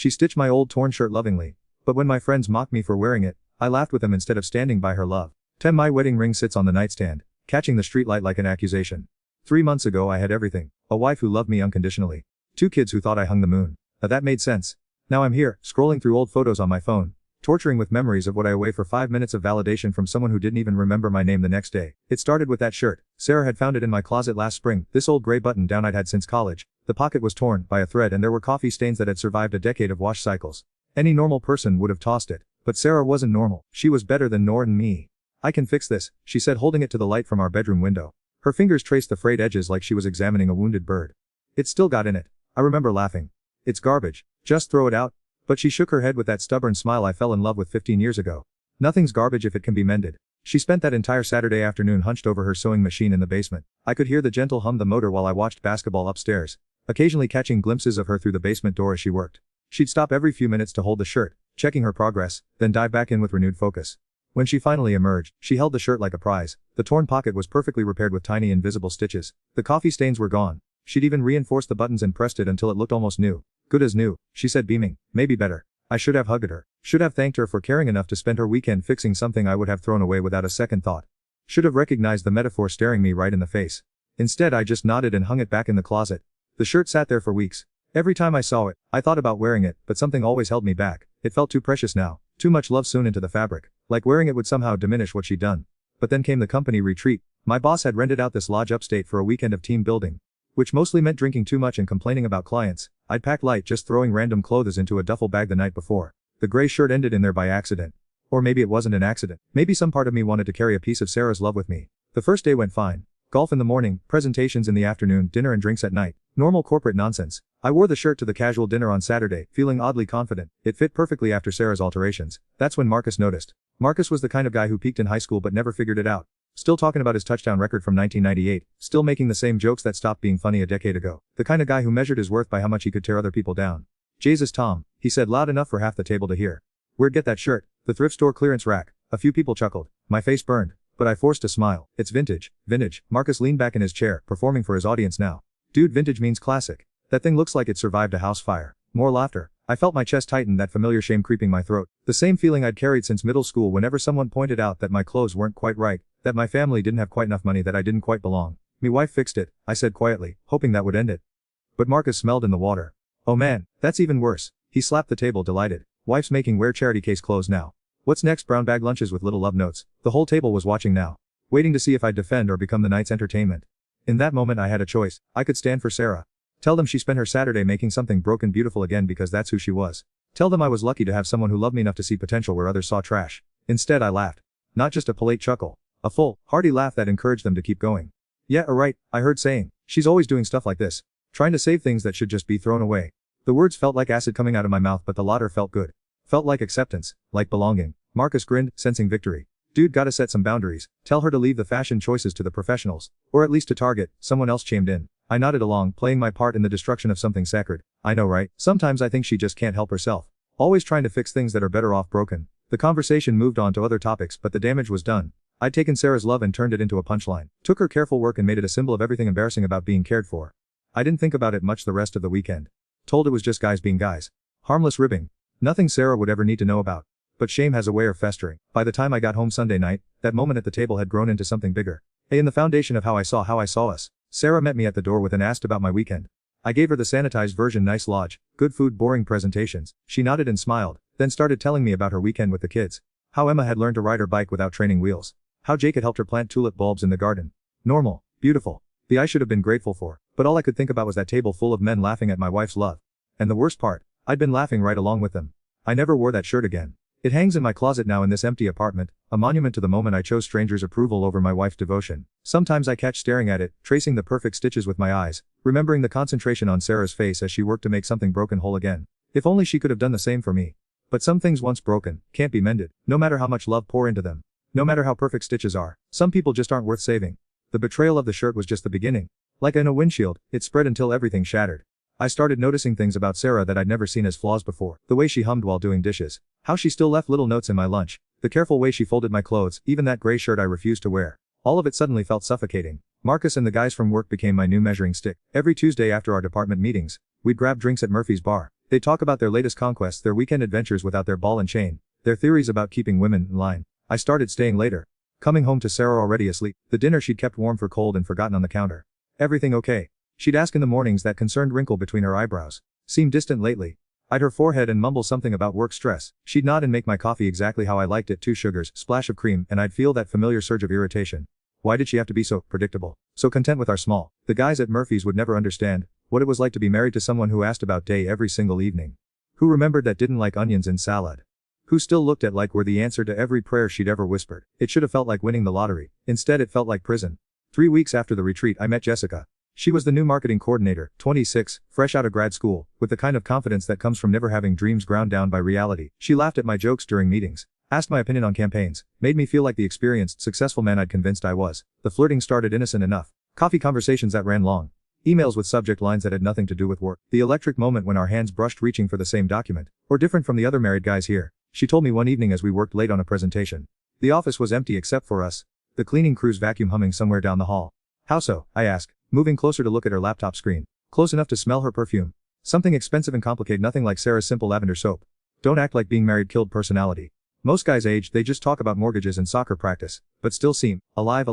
She stitched my old torn shirt lovingly. But when my friends mocked me for wearing it, I laughed with them instead of standing by her love. 10. My wedding ring sits on the nightstand, catching the streetlight like an accusation. 3 months ago I had everything. A wife who loved me unconditionally. 2 kids who thought I hung the moon. That made sense. Now I'm here, scrolling through old photos on my phone, torturing with memories of what I away for 5 minutes of validation from someone who didn't even remember my name the next day. It started with that shirt. Sarah had found it in my closet last spring, this old gray button down I'd had since college. The pocket was torn by a thread and there were coffee stains that had survived a decade of wash cycles. Any normal person would have tossed it. But Sarah wasn't normal. She was better than Nor and me. I can fix this, she said, holding it to the light from our bedroom window. Her fingers traced the frayed edges like she was examining a wounded bird. It's still got in it. I remember laughing. It's garbage. Just throw it out. But she shook her head with that stubborn smile I fell in love with 15 years ago. Nothing's garbage if it can be mended. She spent that entire Saturday afternoon hunched over her sewing machine in the basement. I could hear the gentle hum of the motor while I watched basketball upstairs, occasionally catching glimpses of her through the basement door as she worked. She'd stop every few minutes to hold the shirt, checking her progress, then dive back in with renewed focus. When she finally emerged, she held the shirt like a prize. The torn pocket was perfectly repaired with tiny invisible stitches. The coffee stains were gone. She'd even reinforced the buttons and pressed it until it looked almost new. Good as new, she said, beaming. Maybe better. I should have hugged her. Should have thanked her for caring enough to spend her weekend fixing something I would have thrown away without a second thought. Should have recognized the metaphor staring me right in the face. Instead I just nodded and hung it back in the closet. The shirt sat there for weeks. Every time I saw it, I thought about wearing it, but something always held me back. It felt too precious now. Too much love sewn into the fabric. Like wearing it would somehow diminish what she'd done. But then came the company retreat. My boss had rented out this lodge upstate for a weekend of team building, which mostly meant drinking too much and complaining about clients. I'd packed light, just throwing random clothes into a duffel bag the night before. The gray shirt ended in there by accident. Or maybe it wasn't an accident. Maybe some part of me wanted to carry a piece of Sarah's love with me. The first day went fine. Golf in the morning, presentations in the afternoon, dinner and drinks at night. Normal corporate nonsense. I wore the shirt to the casual dinner on Saturday, feeling oddly confident. It fit perfectly after Sarah's alterations. That's when Marcus noticed. Marcus was the kind of guy who peaked in high school but never figured it out. Still talking about his touchdown record from 1998, still making the same jokes that stopped being funny a decade ago. The kind of guy who measured his worth by how much he could tear other people down. Jesus, Tom, he said loud enough for half the table to hear. Where'd get that shirt? The thrift store clearance rack. A few people chuckled. My face burned, but I forced a smile. It's vintage. Vintage. Marcus leaned back in his chair, performing for his audience now. Dude, vintage means classic. That thing looks like it survived a house fire. More laughter. I felt my chest tighten, that familiar shame creeping my throat. The same feeling I'd carried since middle school whenever someone pointed out that my clothes weren't quite right, that my family didn't have quite enough money, that I didn't quite belong. Me wife fixed it, I said quietly, hoping that would end it. But Marcus smelled in the water. Oh man, that's even worse. He slapped the table, delighted. Wife's making wear charity case clothes now. What's next? Brown bag lunches with little love notes. The whole table was watching now, waiting to see if I'd defend or become the night's entertainment. In that moment I had a choice. I could stand for Sarah. Tell them she spent her Saturday making something broken beautiful again because that's who she was. Tell them I was lucky to have someone who loved me enough to see potential where others saw trash. Instead I laughed. Not just a polite chuckle. A full, hearty laugh that encouraged them to keep going. Yeah, right, I heard saying. She's always doing stuff like this. Trying to save things that should just be thrown away. The words felt like acid coming out of my mouth, but the latter felt good. Felt like acceptance, like belonging. Marcus grinned, sensing victory. Dude, gotta set some boundaries. Tell her to leave the fashion choices to the professionals. Or at least to Target. Someone else chimed in. I nodded along, playing my part in the destruction of something sacred. I know, right? Sometimes I think she just can't help herself. Always trying to fix things that are better off broken. The conversation moved on to other topics, but the damage was done. I'd taken Sarah's love and turned it into a punchline. Took her careful work and made it a symbol of everything embarrassing about being cared for. I didn't think about it much the rest of the weekend. Told it was just guys being guys. Harmless ribbing. Nothing Sarah would ever need to know about. But shame has a way of festering. By the time I got home Sunday night, that moment at the table had grown into something bigger. In the foundation of how I saw us. Sarah met me at the door with and asked about my weekend. I gave her the sanitized version. Nice lodge, good food, boring presentations. She nodded and smiled, then started telling me about her weekend with the kids. How Emma had learned to ride her bike without training wheels. How Jake had helped her plant tulip bulbs in the garden. Normal, beautiful. The I should have been grateful for. But all I could think about was that table full of men laughing at my wife's love. And the worst part, I'd been laughing right along with them. I never wore that shirt again. It hangs in my closet now in this empty apartment, a monument to the moment I chose strangers' approval over my wife's devotion. Sometimes I catch staring at it, tracing the perfect stitches with my eyes, remembering the concentration on Sarah's face as she worked to make something broken whole again. If only she could have done the same for me. But some things once broken, can't be mended, no matter how much love pour into them. No matter how perfect stitches are. Some people just aren't worth saving. The betrayal of the shirt was just the beginning. Like in a windshield, it spread until everything shattered. I started noticing things about Sarah that I'd never seen as flaws before. The way she hummed while doing dishes. How she still left little notes in my lunch. The careful way she folded my clothes, even that gray shirt I refused to wear. All of it suddenly felt suffocating. Marcus and the guys from work became my new measuring stick. Every Tuesday after our department meetings, we'd grab drinks at Murphy's bar. They talk about their latest conquests, their weekend adventures without their ball and chain, their theories about keeping women in line. I started staying later. Coming home to Sarah already asleep, the dinner she'd kept warm for cold and forgotten on the counter. Everything okay? She'd ask in the mornings, that concerned wrinkle between her eyebrows seemed distant lately. I'd her forehead and mumble something about work stress. She'd nod and make my coffee exactly how I liked it, 2 sugars, splash of cream, and I'd feel that familiar surge of irritation. Why did she have to be so predictable? So content with our small? The guys at Murphy's would never understand what it was like to be married to someone who asked about day every single evening. Who remembered that didn't like onions in salad. Who still looked at like were the answer to every prayer she'd ever whispered. It should have felt like winning the lottery. Instead it felt like prison. 3 weeks after the retreat I met Jessica. She was the new marketing coordinator, 26, fresh out of grad school, with the kind of confidence that comes from never having dreams ground down by reality. She laughed at my jokes during meetings, asked my opinion on campaigns, made me feel like the experienced, successful man I'd convinced I was. The flirting started innocent enough. Coffee conversations that ran long. Emails with subject lines that had nothing to do with work. The electric moment when our hands brushed reaching for the same document. Or different from the other married guys here. She told me one evening as we worked late on a presentation. The office was empty except for us. The cleaning crew's vacuum humming somewhere down the hall. How so? I asked, moving closer to look at her laptop screen. Close enough to smell her perfume. Something expensive and complicated, nothing like Sarah's simple lavender soap. Don't act like being married killed personality. Most guys age, they just talk about mortgages and soccer practice, but still seem alive.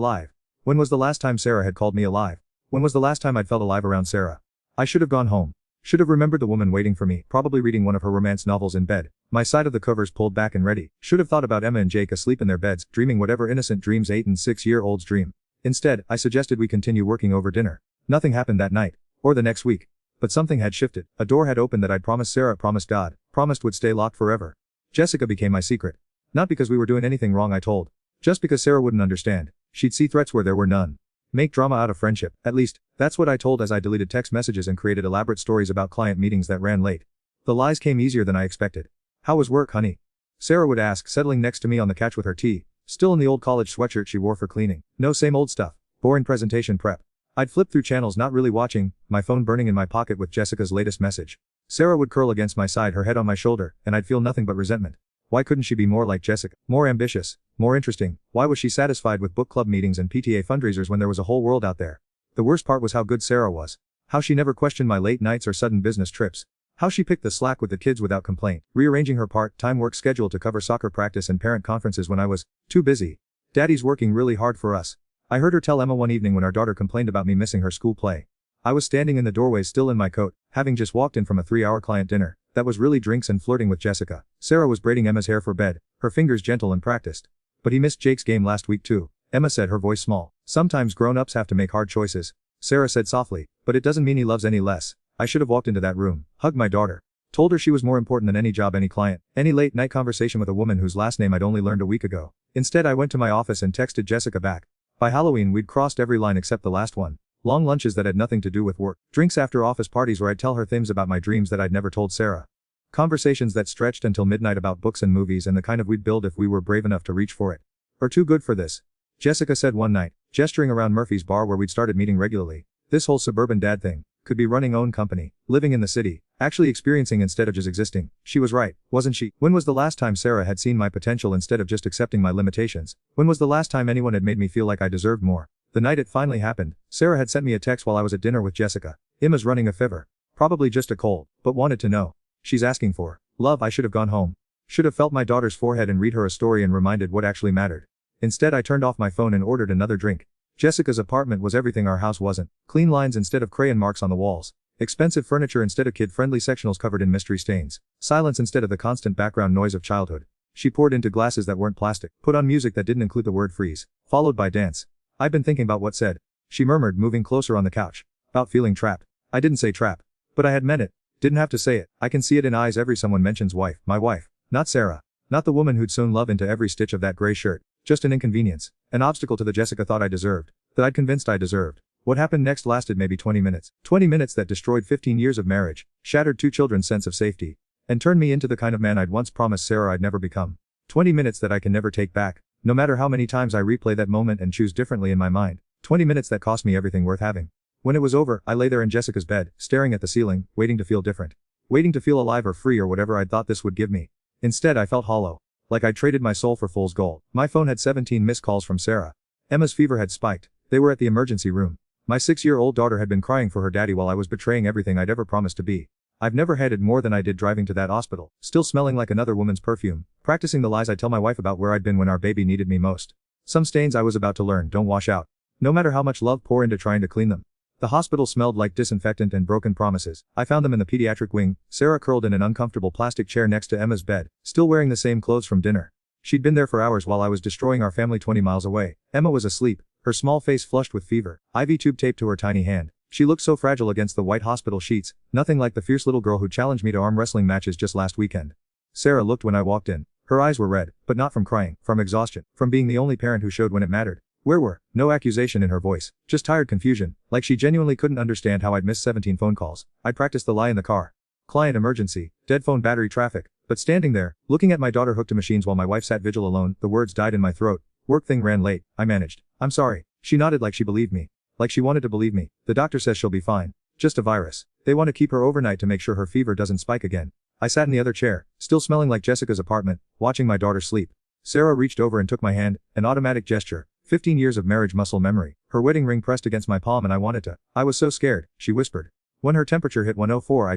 When was the last time Sarah had called me alive? When was the last time I'd felt alive around Sarah? I should have gone home. Should have remembered the woman waiting for me, probably reading one of her romance novels in bed, my side of the covers pulled back and ready. Should have thought about Emma and Jake asleep in their beds, dreaming whatever innocent dreams 8 and 6-year-olds dream. Instead, I suggested we continue working over dinner. Nothing happened that night, or the next week. But something had shifted. A door had opened that I'd promised Sarah, promised God, promised would stay locked forever. Jessica became my secret. Not because we were doing anything wrong, I told. Just because Sarah wouldn't understand. She'd see threats where there were none. Make drama out of friendship. At least, that's what I told as I deleted text messages and created elaborate stories about client meetings that ran late. The lies came easier than I expected. How was work, honey? Sarah would ask, settling next to me on the couch with her tea, still in the old college sweatshirt she wore for cleaning. No, same old stuff. Boring presentation prep. I'd flip through channels not really watching, my phone burning in my pocket with Jessica's latest message. Sarah would curl against my side, her head on my shoulder, and I'd feel nothing but resentment. Why couldn't she be more like Jessica? More ambitious, more interesting? Why was she satisfied with book club meetings and PTA fundraisers when there was a whole world out there? The worst part was how good Sarah was. How she never questioned my late nights or sudden business trips. How she picked the slack with the kids without complaint, rearranging her part-time work schedule to cover soccer practice and parent conferences when I was too busy. Daddy's working really hard for us. I heard her tell Emma one evening when our daughter complained about me missing her school play. I was standing in the doorway still in my coat, having just walked in from a 3-hour client dinner. That was really drinks and flirting with Jessica. Sarah was braiding Emma's hair for bed, her fingers gentle and practiced. But he missed Jake's game last week too, Emma said, her voice small. Sometimes grown-ups have to make hard choices, Sarah said softly, but it doesn't mean he loves any less. I should have walked into that room, hugged my daughter, told her she was more important than any job, any client, any late night conversation with a woman whose last name I'd only learned a week ago. Instead I went to my office and texted Jessica back. By Halloween we'd crossed every line except the last one. Long lunches that had nothing to do with work. Drinks after office parties where I'd tell her things about my dreams that I'd never told Sarah. Conversations that stretched until midnight about books and movies and the kind of we'd build if we were brave enough to reach for it. Or too good for this, Jessica said one night, gesturing around Murphy's bar where we'd started meeting regularly. This whole suburban dad thing, could be running own company, living in the city, actually experiencing instead of just existing. She was right, wasn't she? When was the last time Sarah had seen my potential instead of just accepting my limitations? When was the last time anyone had made me feel like I deserved more? The night it finally happened, Sarah had sent me a text while I was at dinner with Jessica. Emma's running a fever. Probably just a cold, but wanted to know. She's asking for love. I should have gone home. Should have felt my daughter's forehead and read her a story and reminded what actually mattered. Instead I turned off my phone and ordered another drink. Jessica's apartment was everything our house wasn't. Clean lines instead of crayon marks on the walls. Expensive furniture instead of kid-friendly sectionals covered in mystery stains. Silence instead of the constant background noise of childhood. She poured into glasses that weren't plastic. Put on music that didn't include the word freeze. Followed by dance. I've been thinking about what said. She murmured, moving closer on the couch. About feeling trapped. I didn't say trap. But I had meant it. Didn't have to say it. I can see it in eyes every someone mentions wife. My wife. Not Sarah. Not the woman who'd sewn love into every stitch of that gray shirt. Just an inconvenience. An obstacle to the Jessica thought I deserved. That I'd convinced I deserved. What happened next lasted maybe 20 minutes. 20 minutes that destroyed 15 years of marriage, shattered 2 children's sense of safety, and turned me into the kind of man I'd once promised Sarah I'd never become. 20 minutes that I can never take back, no matter how many times I replay that moment and choose differently in my mind. 20 minutes that cost me everything worth having. When it was over, I lay there in Jessica's bed, staring at the ceiling, waiting to feel different. Waiting to feel alive or free or whatever I'd thought this would give me. Instead I felt hollow. Like I'd traded my soul for fool's gold. My phone had 17 missed calls from Sarah. Emma's fever had spiked. They were at the emergency room. My 6-year-old daughter had been crying for her daddy while I was betraying everything I'd ever promised to be. I've never hated more than I did driving to that hospital, still smelling like another woman's perfume, practicing the lies I tell my wife about where I'd been when our baby needed me most. Some stains I was about to learn don't wash out, no matter how much love pour into trying to clean them. The hospital smelled like disinfectant and broken promises. I found them in the pediatric wing, Sarah curled in an uncomfortable plastic chair next to Emma's bed, still wearing the same clothes from dinner. She'd been there for hours while I was destroying our family 20 miles away. Emma was asleep, her small face flushed with fever, IV tube taped to her tiny hand. She looked so fragile against the white hospital sheets, nothing like the fierce little girl who challenged me to arm wrestling matches just last weekend. Sarah looked when I walked in. Her eyes were red, but not from crying, from exhaustion, from being the only parent who showed when it mattered. Where were? No accusation in her voice, just tired confusion, like she genuinely couldn't understand how I'd missed 17 phone calls. I'd practiced the lie in the car. Client emergency, dead phone battery traffic, but standing there, looking at my daughter hooked to machines while my wife sat vigil alone, the words died in my throat. Work thing ran late, I managed. I'm sorry. She nodded like she believed me. Like she wanted to believe me. The doctor says she'll be fine. Just a virus. They want to keep her overnight to make sure her fever doesn't spike again. I sat in the other chair, still smelling like Jessica's apartment, watching my daughter sleep. Sarah reached over and took my hand, an automatic gesture. 15 years of marriage muscle memory. Her wedding ring pressed against my palm and I wanted to. I was so scared, she whispered. When her temperature hit 104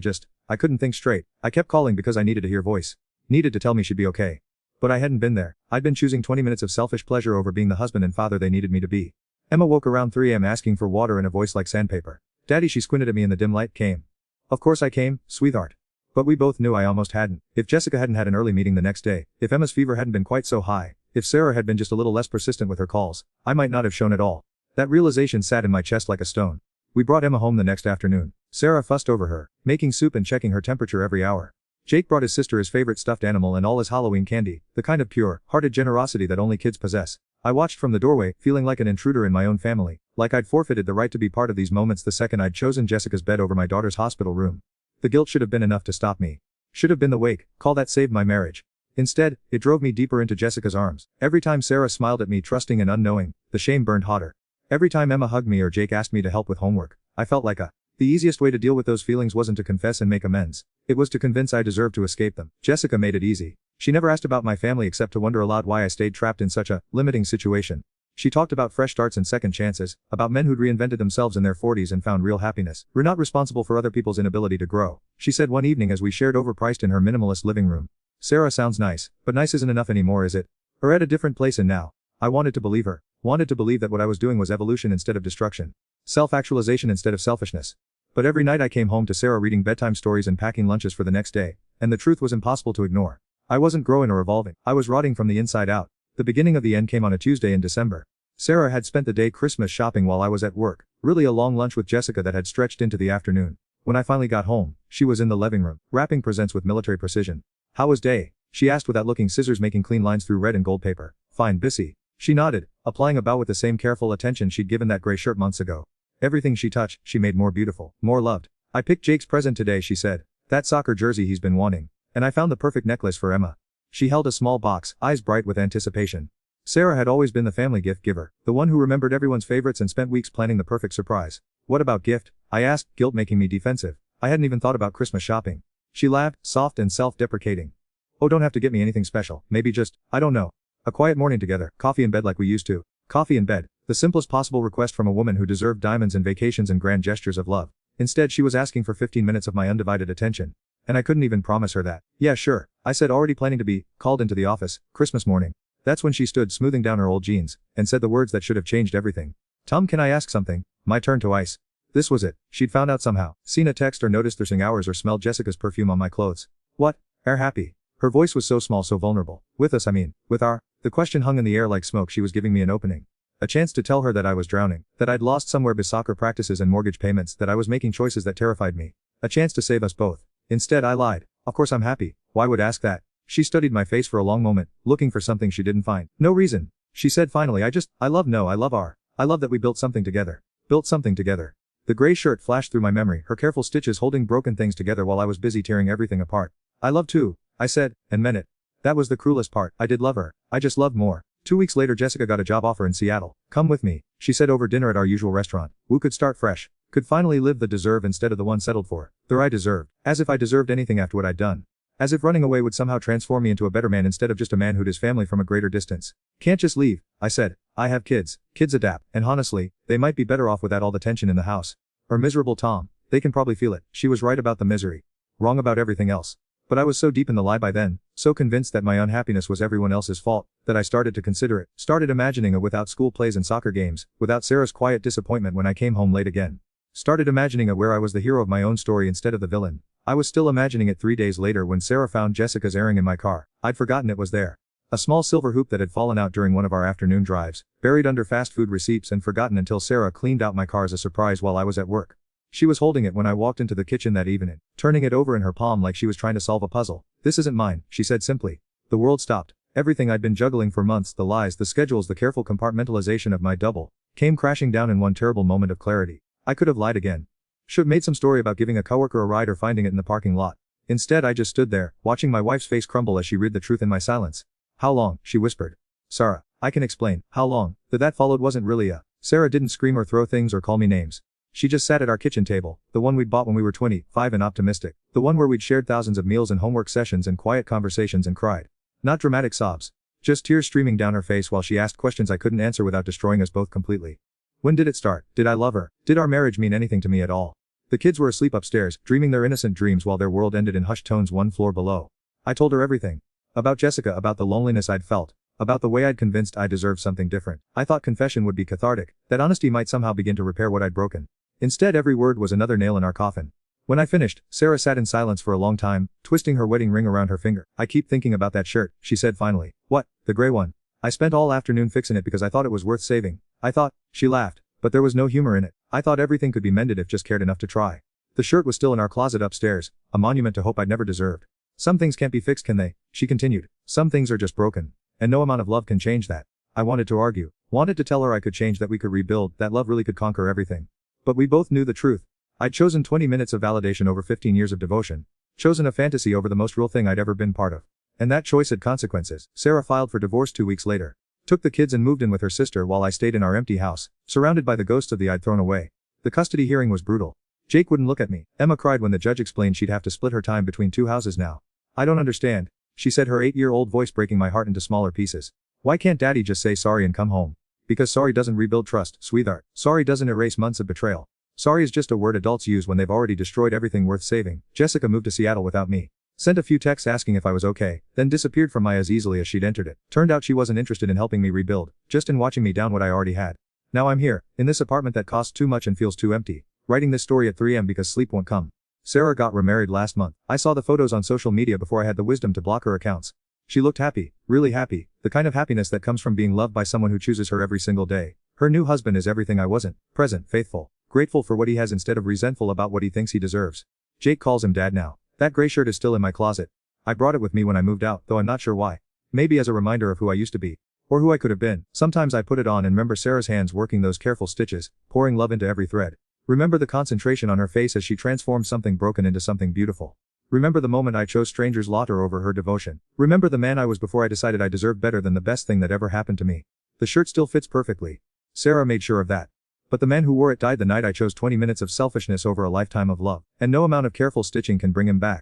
I couldn't think straight. I kept calling because I needed to hear voice. Needed to tell me she'd be okay. But I hadn't been there. I'd been choosing 20 minutes of selfish pleasure over being the husband and father they needed me to be. Emma woke around 3 a.m. asking for water in a voice like sandpaper. Daddy, she squinted at me in the dim light. Came. Of course I came, sweetheart. But we both knew I almost hadn't. If Jessica hadn't had an early meeting the next day, if Emma's fever hadn't been quite so high, if Sarah had been just a little less persistent with her calls, I might not have shown at all. That realization sat in my chest like a stone. We brought Emma home the next afternoon. Sarah fussed over her, making soup and checking her temperature every hour. Jake brought his sister his favorite stuffed animal and all his Halloween candy, the kind of pure-hearted generosity that only kids possess. I watched from the doorway, feeling like an intruder in my own family, like I'd forfeited the right to be part of these moments the second I'd chosen Jessica's bed over my daughter's hospital room. The guilt should have been enough to stop me. Should have been the wake call that saved my marriage. Instead, it drove me deeper into Jessica's arms. Every time Sarah smiled at me trusting and unknowing, the shame burned hotter. Every time Emma hugged me or Jake asked me to help with homework, I felt like the easiest way to deal with those feelings wasn't to confess and make amends. It was to convince I deserved to escape them. Jessica made it easy. She never asked about my family except to wonder aloud why I stayed trapped in such a limiting situation. She talked about fresh starts and second chances, about men who'd reinvented themselves in their 40s and found real happiness. We're not responsible for other people's inability to grow, she said one evening as we shared overpriced in her minimalist living room. Sarah sounds nice, but nice isn't enough anymore, is it? We're at a different place and now. I wanted to believe her. Wanted to believe that what I was doing was evolution instead of destruction. Self-actualization instead of selfishness. But every night I came home to Sarah reading bedtime stories and packing lunches for the next day, and the truth was impossible to ignore. I wasn't growing or evolving. I was rotting from the inside out. The beginning of the end came on a Tuesday in December. Sarah had spent the day Christmas shopping while I was at work, really a long lunch with Jessica that had stretched into the afternoon. When I finally got home, she was in the living room, wrapping presents with military precision. How was day? She asked without looking, scissors making clean lines through red and gold paper. Fine, busy. She nodded, applying a bow with the same careful attention she'd given that gray shirt months ago. Everything she touched, she made more beautiful, more loved. I picked Jake's present today, she said. That soccer jersey he's been wanting. And I found the perfect necklace for Emma. She held a small box, eyes bright with anticipation. Sarah had always been the family gift giver, the one who remembered everyone's favorites and spent weeks planning the perfect surprise. What about gift? I asked, guilt making me defensive. I hadn't even thought about Christmas shopping. She laughed, soft and self-deprecating. Oh, don't have to get me anything special, maybe just, I don't know. A quiet morning together, coffee in bed like we used to. Coffee in bed, the simplest possible request from a woman who deserved diamonds and vacations and grand gestures of love. Instead she was asking for 15 minutes of my undivided attention. And I couldn't even promise her that. Yeah, sure, I said, already planning to be called into the office, Christmas morning. That's when she stood smoothing down her old jeans, and said the words that should have changed everything. Tom, can I ask something? My turn to ice. This was it. She'd found out somehow, seen a text or noticed there's hours or smelled Jessica's perfume on my clothes. What? Are happy? Her voice was so small, so vulnerable. With us, I mean, with our. The question hung in the air like smoke. She was giving me an opening. A chance to tell her that I was drowning, that I'd lost somewhere by soccer practices and mortgage payments, that I was making choices that terrified me. A chance to save us both. Instead I lied. Of course I'm happy. Why would ask that? She studied my face for a long moment, looking for something she didn't find. No reason. She said finally, I love that we built something together. Built something together. The gray shirt flashed through my memory, her careful stitches holding broken things together while I was busy tearing everything apart. I love too, I said, and meant it. That was the cruelest part. I did love her. I just loved more. 2 weeks later Jessica got a job offer in Seattle. Come with me, she said over dinner at our usual restaurant. We could start fresh. Could finally live the deserve instead of the one settled for. The I deserved. As if I deserved anything after what I'd done. As if running away would somehow transform me into a better man instead of just a man who'd his family from a greater distance. Can't just leave, I said. I have kids. Kids adapt. And honestly, they might be better off without all the tension in the house. Or miserable Tom. They can probably feel it. She was right about the misery. wrong about everything else. But I was so deep in the lie by then, so convinced that my unhappiness was everyone else's fault, that I started to consider it, started imagining it without school plays and soccer games, without Sarah's quiet disappointment when I came home late again. Started imagining it where I was the hero of my own story instead of the villain. I was still imagining it 3 days later when Sarah found Jessica's earring in my car. I'd forgotten it was there. A small silver hoop that had fallen out during one of our afternoon drives, buried under fast food receipts and forgotten until Sarah cleaned out my car as a surprise while I was at work. She was holding it when I walked into the kitchen that evening, turning it over in her palm like she was trying to solve a puzzle. "This isn't mine," she said simply. The world stopped. Everything I'd been juggling for months, the lies, the schedules, the careful compartmentalization of my double, came crashing down in one terrible moment of clarity. I could have lied again. Should have made some story about giving a coworker a ride or finding it in the parking lot. Instead I just stood there, watching my wife's face crumble as she read the truth in my silence. "How long?" she whispered. "Sarah, I can explain. How long?" That followed wasn't really a. Sarah didn't scream or throw things or call me names. She just sat at our kitchen table, the one we'd bought when we were 25 and optimistic, the one where we'd shared thousands of meals and homework sessions and quiet conversations and cried. Not dramatic sobs. Just tears streaming down her face while she asked questions I couldn't answer without destroying us both completely. When did it start? Did I love her? Did our marriage mean anything to me at all? The kids were asleep upstairs, dreaming their innocent dreams while their world ended in hushed tones one floor below. I told her everything. About Jessica, about the loneliness I'd felt, about the way I'd convinced I deserved something different. I thought confession would be cathartic, that honesty might somehow begin to repair what I'd broken. Instead, every word was another nail in our coffin. When I finished, Sarah sat in silence for a long time, twisting her wedding ring around her finger. "I keep thinking about that shirt," she said finally. "What? The gray one? I spent all afternoon fixing it because I thought it was worth saving. I thought," she laughed, "but there was no humor in it. I thought everything could be mended if just cared enough to try." The shirt was still in our closet upstairs, a monument to hope I'd never deserved. "Some things can't be fixed, can they?" she continued. "Some things are just broken. And no amount of love can change that." I wanted to argue, wanted to tell her I could change, that we could rebuild, that love really could conquer everything. But we both knew the truth. I'd chosen 20 minutes of validation over 15 years of devotion. Chosen a fantasy over the most real thing I'd ever been part of. And that choice had consequences. Sarah filed for divorce 2 weeks later. Took the kids and moved in with her sister while I stayed in our empty house, surrounded by the ghosts of the I'd thrown away. The custody hearing was brutal. Jake wouldn't look at me. Emma cried when the judge explained she'd have to split her time between 2 houses now. "I don't understand," she said, her 8-year-old voice breaking my heart into smaller pieces. "Why can't daddy just say sorry and come home?" "Because sorry doesn't rebuild trust, sweetheart. Sorry doesn't erase months of betrayal. Sorry is just a word adults use when they've already destroyed everything worth saving." Jessica moved to Seattle without me. Sent a few texts asking if I was okay, then disappeared from my as easily as she'd entered it. Turned out she wasn't interested in helping me rebuild, just in watching me down what I already had. Now I'm here, in this apartment that costs too much and feels too empty, writing this story at 3 a.m. because sleep won't come. Sarah got remarried last month. I saw the photos on social media before I had the wisdom to block her accounts. She looked happy, really happy, the kind of happiness that comes from being loved by someone who chooses her every single day. Her new husband is everything I wasn't: present, faithful, grateful for what he has instead of resentful about what he thinks he deserves. Jake calls him dad now. That gray shirt is still in my closet. I brought it with me when I moved out, though I'm not sure why. Maybe as a reminder of who I used to be. Or who I could have been. Sometimes I put it on and remember Sarah's hands working those careful stitches, pouring love into every thread. Remember the concentration on her face as she transformed something broken into something beautiful. Remember the moment I chose strangers' laughter over her devotion. Remember the man I was before I decided I deserved better than the best thing that ever happened to me. The shirt still fits perfectly. Sarah made sure of that. But the man who wore it died the night I chose 20 minutes of selfishness over a lifetime of love. And no amount of careful stitching can bring him back.